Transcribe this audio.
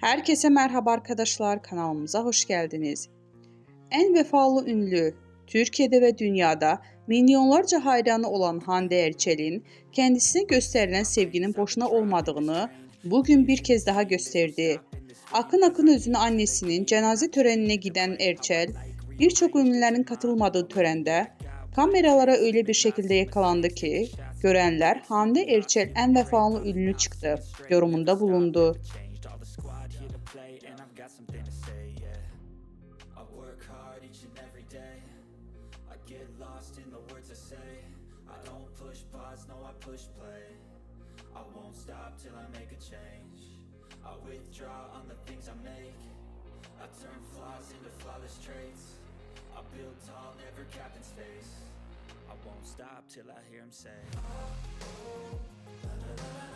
Herkese merhaba arkadaşlar, kanalımıza hoş geldiniz. En vefalı ünlü, Türkiye'de ve dünyada milyonlarca hayranı olan Hande Erçel'in kendisine gösterilen sevginin boşuna olmadığını bugün bir kez daha gösterdi. Akın akın özünü annesinin cenaze törenine giden Erçel, birçok ünlülerin katılmadığı törende kameralara öyle bir şekilde yakalandı ki, görenler Hande Erçel en vefalı ünlü çıktı yorumunda bulundu. Got something to say, yeah. I work hard each and every day. I get lost in the words I say. I don't push pause, no I push play. I won't stop till I make a change. I withdraw on the things I make. I turn flaws into flawless traits. I build tall, never capped in space. I won't stop till I hear him say, oh, oh, la, la, la.